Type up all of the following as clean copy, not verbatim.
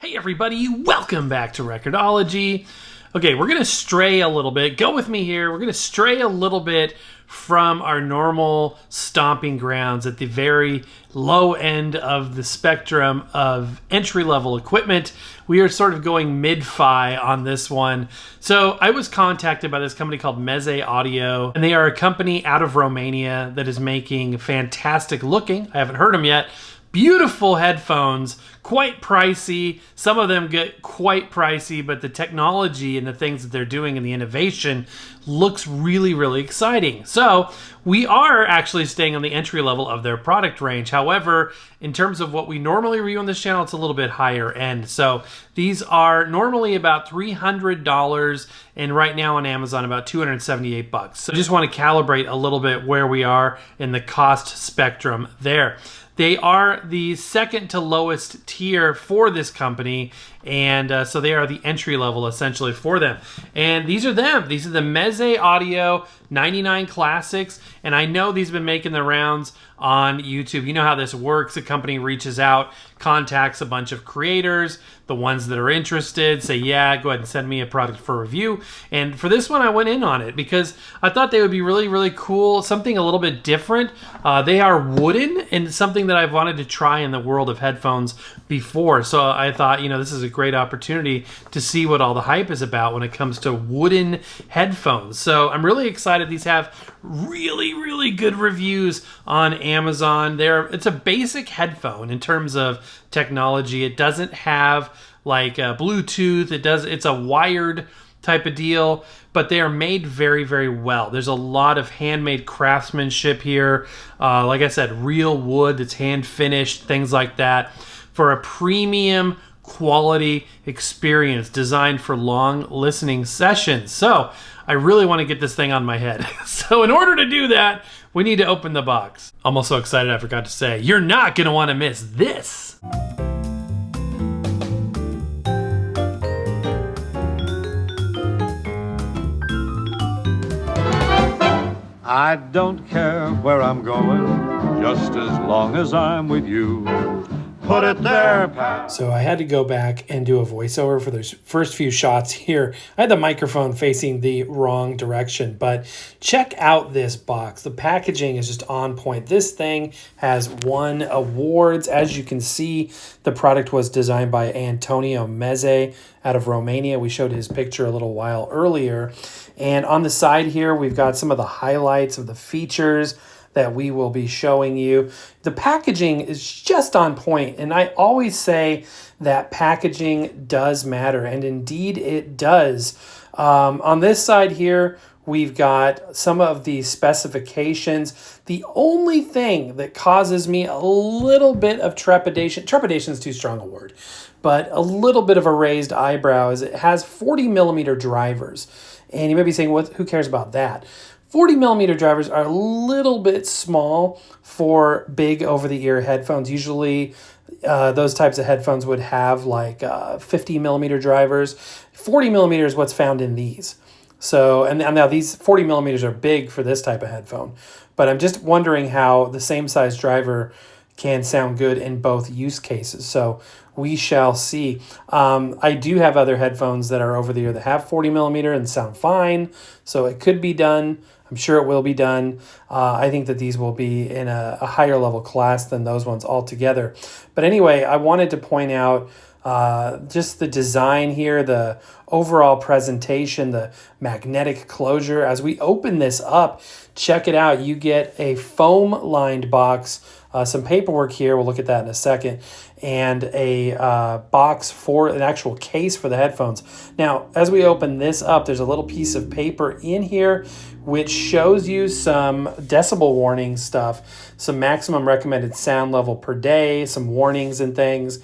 Hey everybody, welcome back to Record-ology. Okay, we're going to stray a little bit. Go with me here. We're going to stray a little bit from our normal stomping grounds at the very low end of the spectrum of entry-level equipment. We are sort of going mid-fi on this one. So I was contacted by this company called Meze Audio, and they are a company out of Romania that is making fantastic looking, I haven't heard them yet, beautiful headphones, quite pricey. Some of them get quite pricey, but the technology and the things that they're doing and the innovation looks really, really exciting. So we are actually staying on the entry level of their product range. However, in terms of what we normally review on this channel, it's a little bit higher end. So these are normally about $300 and right now on Amazon about $278. So I just want to calibrate a little bit where we are in the cost spectrum there. They are the second to lowest tier for this company, and so they are the entry level essentially for them. And these are them. These are the Meze Audio 99 Classics, and I know these have been making the rounds on YouTube. You know how this works. A company reaches out, contacts a bunch of creators, the ones that are interested, say, yeah, go ahead and send me a product for review. And for this one, I went in on it because I thought they would be really, really cool, something a little bit different. They are wooden and something that I've wanted to try in the world of headphones before. So I thought, this is a great opportunity to see what all the hype is about when it comes to wooden headphones. So I'm really excited. These have really, really good reviews on Amazon. It's a basic headphone in terms of technology. It doesn't have like Bluetooth. It's a wired type of deal, but they are made very, very well. There's a lot of handmade craftsmanship here. Like I said, real wood that's hand finished, things like that, for a premium quality experience designed for long listening sessions. So I really want to get this thing on my head. So in order to do that, we need to open the box. I'm also excited I forgot to say, you're not going to want to miss this. I don't care where I'm going, just as long as I'm with you. Put it there, pal. So I had to go back and do a voiceover for those first few shots here. I had the microphone facing the wrong direction, but check out this box. The packaging is just on point. This thing has won awards. As you can see, the product was designed by Antonio Meze out of Romania. We showed his picture a little while earlier. And on the side here, we've got some of the highlights of the features that we will be showing you. The packaging is just on point, and I always say that packaging does matter, and indeed it does. On this side here, we've got some of the specifications. The only thing that causes me a little bit of trepidation is too strong a word, but a little bit of a raised eyebrow is it has 40 millimeter drivers. And you may be saying, who cares about that? 40 millimeter drivers are a little bit small for big over-the-ear headphones. Usually those types of headphones would have like 50 millimeter drivers. 40 millimeter is what's found in these. So, and now these 40 millimeters are big for this type of headphone. But I'm just wondering how the same size driver can sound good in both use cases. So we shall see. I do have other headphones that are over the ear that have 40 millimeter and sound fine. So it could be done. I'm sure it will be done. I think that these will be in a higher level class than those ones altogether. But anyway, I wanted to point out just the design here, the overall presentation, the magnetic closure. As we open this up, check it out. You get a foam lined box, some paperwork here. We'll look at that in a second. And a box for an actual case for the headphones. Now, as we open this up, there's a little piece of paper in here which shows you some decibel warning stuff, some maximum recommended sound level per day, some warnings and things.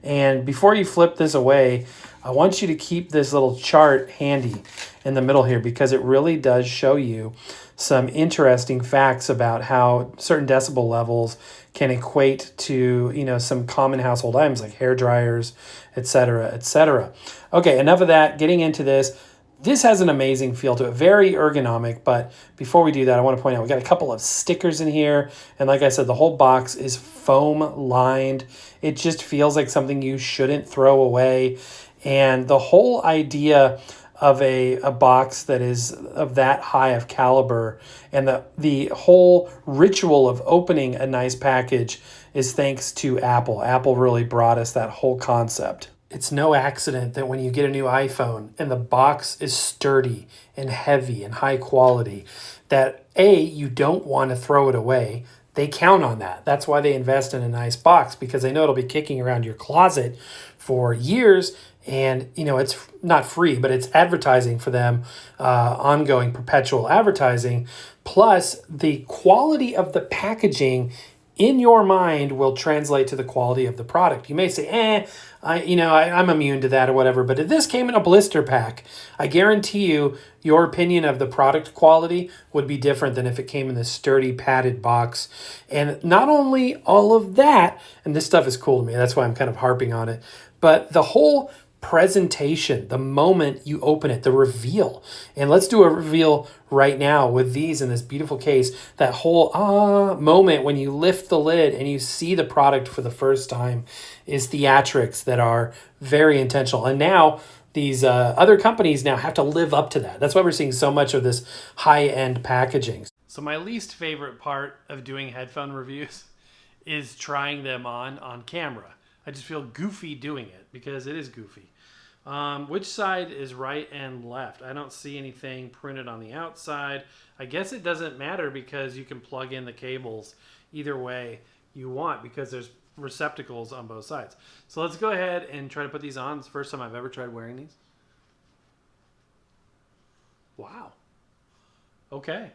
And before you flip this away, I want you to keep this little chart handy in the middle here because it really does show you some interesting facts about how certain decibel levels can equate to, some common household items like hair dryers, etc., etc. Okay, enough of that. Getting into this. This has an amazing feel to it, very ergonomic, but before we do that, I want to point out we got a couple of stickers in here, and like I said, the whole box is foam lined. It just feels like something you shouldn't throw away, and the whole idea of a box that is of that high of caliber and the whole ritual of opening a nice package is thanks to Apple. Apple really brought us that whole concept. It's no accident that when you get a new iPhone and the box is sturdy and heavy and high quality, that you don't want to throw it away. They count on that. That's why they invest in a nice box, because they know it'll be kicking around your closet for years. And, it's not free, but it's advertising for them, ongoing perpetual advertising. Plus, the quality of the packaging in your mind will translate to the quality of the product. You may say, I'm immune to that or whatever, but if this came in a blister pack, I guarantee you your opinion of the product quality would be different than if it came in this sturdy padded box. And not only all of that, and this stuff is cool to me, that's why I'm kind of harping on it, but the whole presentation, the moment you open it, the reveal. And let's do a reveal right now with these in this beautiful case. That whole moment when you lift the lid and you see the product for the first time is theatrics that are very intentional. And now these other companies now have to live up to that. That's why we're seeing so much of this high-end packaging. So my least favorite part of doing headphone reviews is trying them on camera. I just feel goofy doing it because it is goofy. Which side is right and left? I don't see anything printed on the outside. I guess it doesn't matter because you can plug in the cables either way you want because there's receptacles on both sides. So let's go ahead and try to put these on. It's the first time I've ever tried wearing these. Wow. Okay.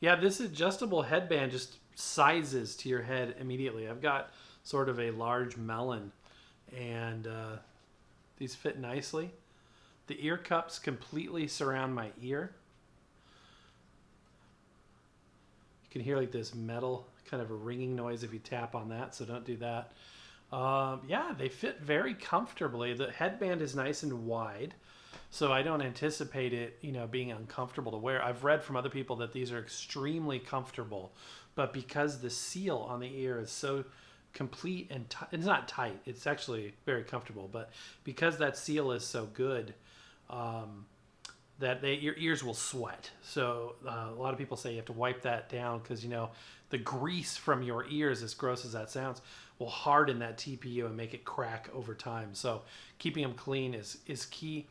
Yeah, this adjustable headband just sizes to your head immediately. I've got sort of a large melon, and these fit nicely. The ear cups completely surround my ear. You can hear like this metal kind of a ringing noise if you tap on that, so don't do that. Yeah, they fit very comfortably. The headband is nice and wide, so I don't anticipate it, being uncomfortable to wear. I've read from other people that these are extremely comfortable, but because the seal on the ear is so complete and it's not tight, it's actually very comfortable, but because that seal is so good, that your ears will sweat. So a lot of people say you have to wipe that down because the grease from your ears, as gross as that sounds, will harden that TPU and make it crack over time. So keeping them clean is key.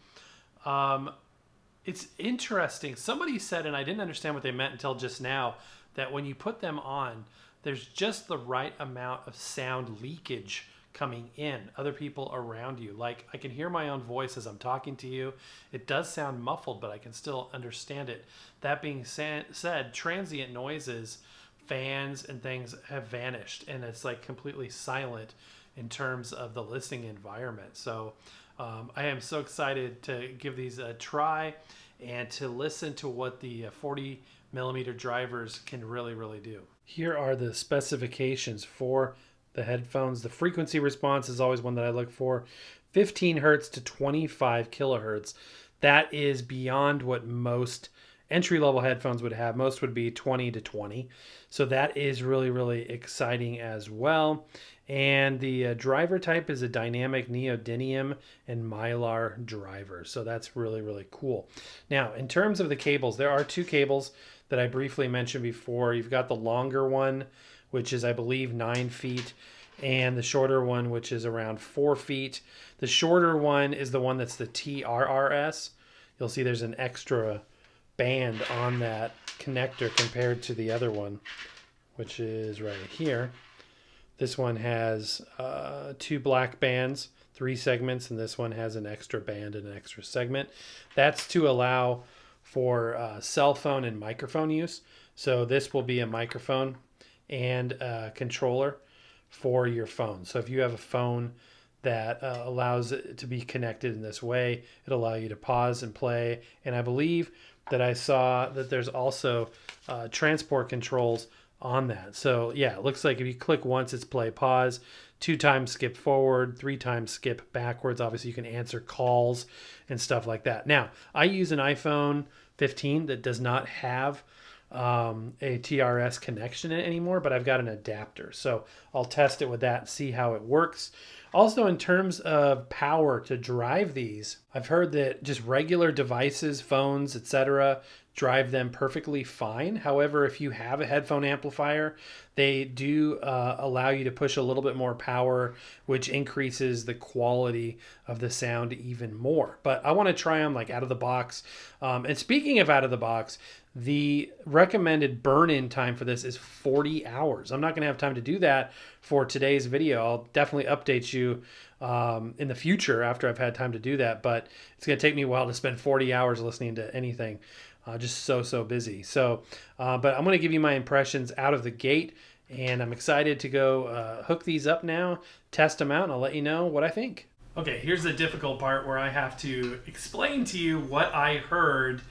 It's interesting. Somebody said, and I didn't understand what they meant until just now, that when you put them on, there's just the right amount of sound leakage coming in. Other people around you, like I can hear my own voice as I'm talking to you. It does sound muffled, but I can still understand it. That being said, transient noises, fans and things have vanished, and it's like completely silent in terms of the listening environment. So I am so excited to give these a try and to listen to what the 40 millimeter drivers can really do. Here are the specifications for the headphones. The frequency response is always one that I look for. 15 hertz to 25 kilohertz. That is beyond what most entry-level headphones would have. Most would be 20 to 20. So that is really exciting as well. And the driver type is a dynamic neodymium and mylar driver. So that's really cool. Now, in terms of the cables, there are two cables that I briefly mentioned before. You've got the longer one, which is, I believe, 9 feet, and the shorter one, which is around 4 feet. The shorter one is the one that's the TRRS. You'll see there's an extra band on that connector compared to the other one, which is right here. This one has 2 black bands, 3 segments, and this one has an extra band and an extra segment. That's to allow for cell phone and microphone use. So this will be a microphone and a controller for your phone. So if you have a phone that allows it to be connected in this way, it'll allow you to pause and play. And I believe that I saw that there's also transport controls on that. So yeah, it looks like if you click once, it's play, pause. 2 times skip forward, 3 times skip backwards. Obviously, you can answer calls and stuff like that. Now, I use an iPhone 15 that does not have a TRS connection in it anymore, but I've got an adapter. So I'll test it with that and see how it works. Also, in terms of power to drive these, I've heard that just regular devices, phones, etc., drive them perfectly fine. However, if you have a headphone amplifier, they do allow you to push a little bit more power, which increases the quality of the sound even more. But I want to try them like out of the box. And speaking of out of the box, the recommended burn-in time for this is 40 hours. I'm not going to have time to do that for today's video. I'll definitely update you in the future after I've had time to do that, but it's going to take me a while to spend 40 hours listening to anything. Just so busy. So, but I'm going to give you my impressions out of the gate, and I'm excited to go hook these up now, test them out, and I'll let you know what I think. Okay, here's the difficult part where I have to explain to you what I heard.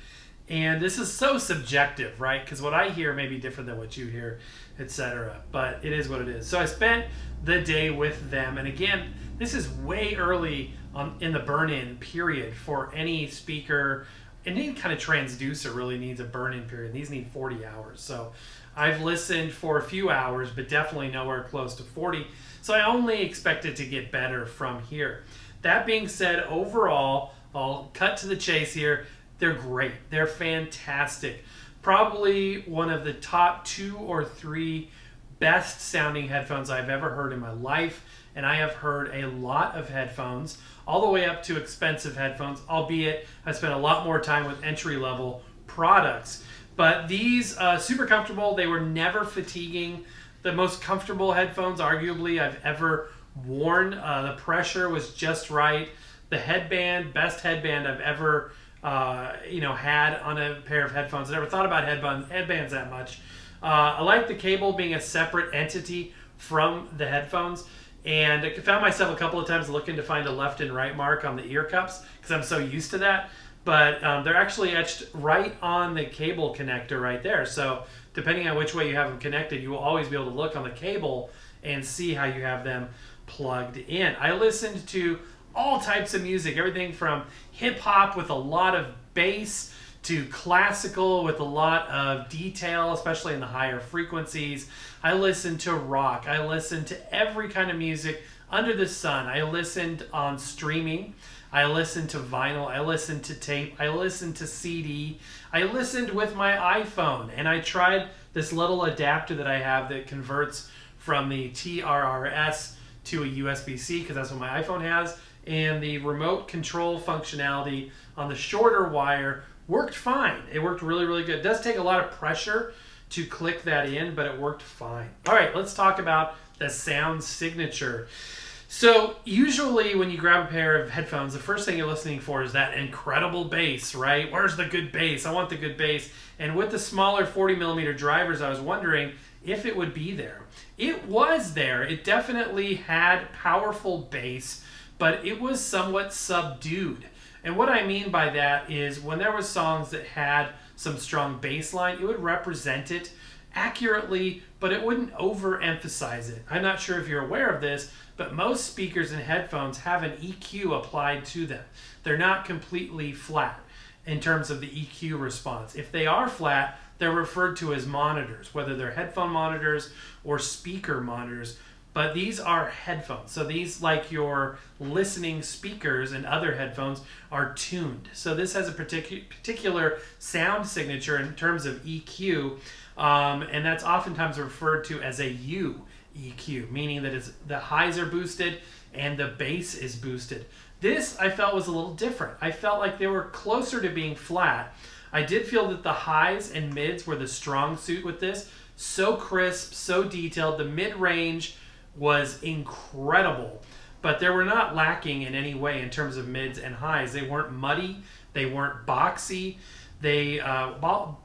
And this is so subjective, right? Because what I hear may be different than what you hear, etc. But it is what it is. So I spent the day with them. And again, this is way early in the burn-in period for any speaker. Any kind of transducer really needs a burn-in period. These need 40 hours. So I've listened for a few hours, but definitely nowhere close to 40. So I only expect it to get better from here. That being said, overall, I'll cut to the chase here. They're great. They're fantastic. Probably one of the top 2 or 3 best sounding headphones I've ever heard in my life. And I have heard a lot of headphones, all the way up to expensive headphones, albeit I spent a lot more time with entry-level products. But these, super comfortable. They were never fatiguing. The most comfortable headphones, arguably, I've ever worn. The pressure was just right. The headband, best headband I've ever had on a pair of headphones. I never thought about headbands that much. I like the cable being a separate entity from the headphones. And I found myself a couple of times looking to find a left and right mark on the ear cups because I'm so used to that. But they're actually etched right on the cable connector right there. So depending on which way you have them connected, you will always be able to look on the cable and see how you have them plugged in. I listened to all types of music, everything from hip hop with a lot of bass to classical with a lot of detail, especially in the higher frequencies. I listened to rock. I listened to every kind of music under the sun. I listened on streaming. I listened to vinyl. I listened to tape. I listened to CD. I listened with my iPhone, and I tried this little adapter that I have that converts from the TRRS to a USB-C because that's what my iPhone has. And the remote control functionality on the shorter wire worked fine. It worked really good. It does take a lot of pressure to click that in, but it worked fine. All right, let's talk about the sound signature. So usually when you grab a pair of headphones, the first thing you're listening for is that incredible bass, right? Where's the good bass? I want the good bass. And with the smaller 40 millimeter drivers, I was wondering if it would be there. It was there. It definitely had powerful bass, but it was somewhat subdued. And what I mean by that is when there was songs that had some strong bass line, it would represent it accurately, but it wouldn't overemphasize it. I'm not sure if you're aware of this, but most speakers and headphones have an EQ applied to them. They're not completely flat in terms of the EQ response. If they are flat, they're referred to as monitors, whether they're headphone monitors or speaker monitors. But these are headphones. So these, like your listening speakers and other headphones, are tuned. So this has a particular sound signature in terms of EQ, and that's oftentimes referred to as a U EQ, meaning that the highs are boosted and the bass is boosted. This I felt was a little different. I felt like they were closer to being flat. I did feel that the highs and mids were the strong suit with this. So crisp, so detailed. The mid-range was incredible, but they were not lacking in any way in terms of mids and highs. They weren't muddy, they weren't boxy, they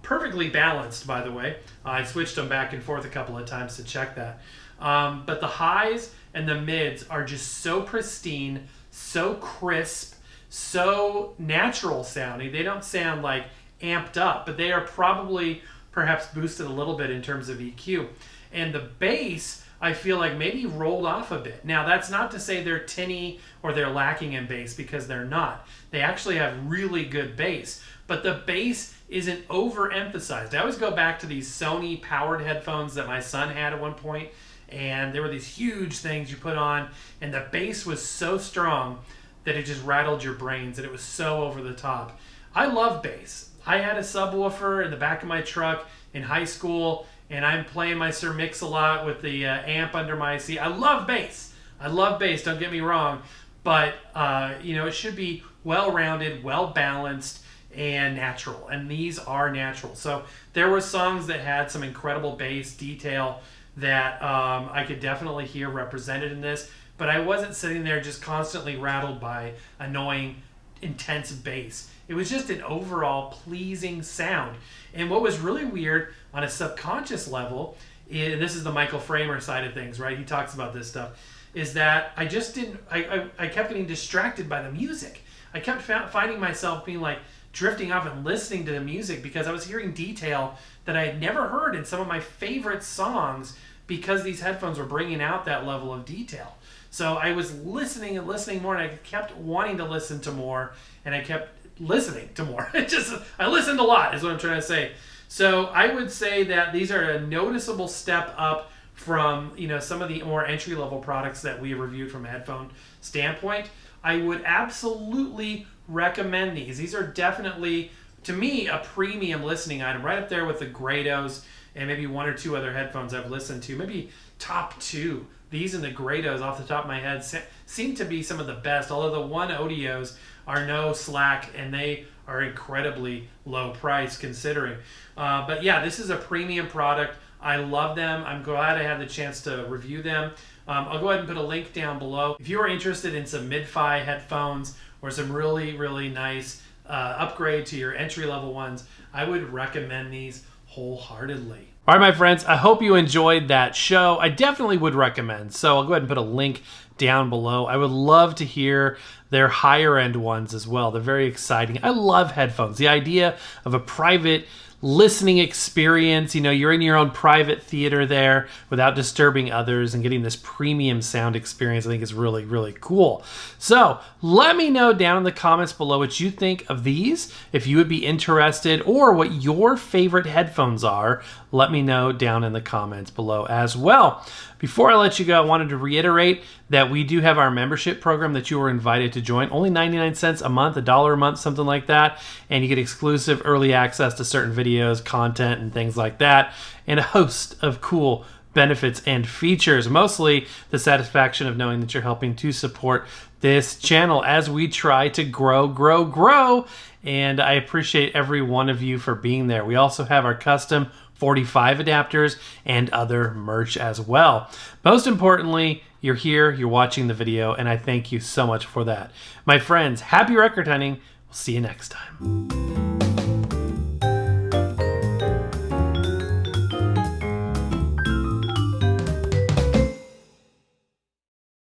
perfectly balanced, by the way. I switched them back and forth a couple of times to check that. But the highs and the mids are just so pristine, so crisp, so natural sounding. They don't sound like amped up, but they are probably perhaps boosted a little bit in terms of EQ. And the bass I feel like maybe rolled off a bit. Now, that's not to say they're tinny or they're lacking in bass, because they're not. They actually have really good bass, but the bass isn't overemphasized. I always go back to these Sony powered headphones that my son had at one point, and there were these huge things you put on, and the bass was so strong that it just rattled your brains, and it was so over the top. I love bass. I had a subwoofer in the back of my truck in high school, and I'm playing my Sir Mix-a-Lot with the amp under my seat. I love bass. I love bass, don't get me wrong, but it should be well-rounded, well-balanced, and natural, and these are natural. So there were songs that had some incredible bass detail that I could definitely hear represented in this, but I wasn't sitting there just constantly rattled by annoying, intense bass. It was just an overall pleasing sound. And what was really weird on a subconscious level, and this is the Michael Framer side of things, right? He talks about this stuff, is that I just didn't, I kept getting distracted by the music. I kept finding myself being like drifting off and listening to the music because I was hearing detail that I had never heard in some of my favorite songs because these headphones were bringing out that level of detail. So I was listening and listening more, and I kept wanting to listen to more, and I kept listening to more. I listened a lot is what I'm trying to say. So I would say that these are a noticeable step up from some of the more entry-level products that we reviewed from a headphone standpoint. I would absolutely recommend these. These are definitely, to me, a premium listening item, right up there with the Grados and maybe one or two other headphones I've listened to. Maybe top two. These and the Grados, off the top of my head, seem to be some of the best, although the One Audios are no slack, and they are incredibly low price considering. But yeah, this is a premium product. I love them. I'm glad I had the chance to review them. I'll go ahead and put a link down below. If you are interested in some mid-fi headphones or some really, really nice upgrade to your entry-level ones, I would recommend these wholeheartedly. All right, my friends, I hope you enjoyed that show. I definitely would recommend. So I'll go ahead and put a link down below. I would love to hear their higher end ones as well. They're very exciting. I love headphones. The idea of a private listening experience, you're in your own private theater there without disturbing others and getting this premium sound experience, I think is really, really cool. So let me know down in the comments below what you think of these, if you would be interested, or what your favorite headphones are. Let me know down in the comments below as well. Before I let you go, I wanted to reiterate that we do have our membership program that you are invited to join. Only 99 cents a month, $1 a month, something like that. And you get exclusive early access to certain videos, content, and things like that. And a host of cool benefits and features. Mostly the satisfaction of knowing that you're helping to support this channel as we try to grow. And I appreciate every one of you for being there. We also have our custom 45 adapters and other merch as well. Most importantly, you're here, you're watching the video, and I thank you so much for that. My friends, happy record hunting. We'll see you next time.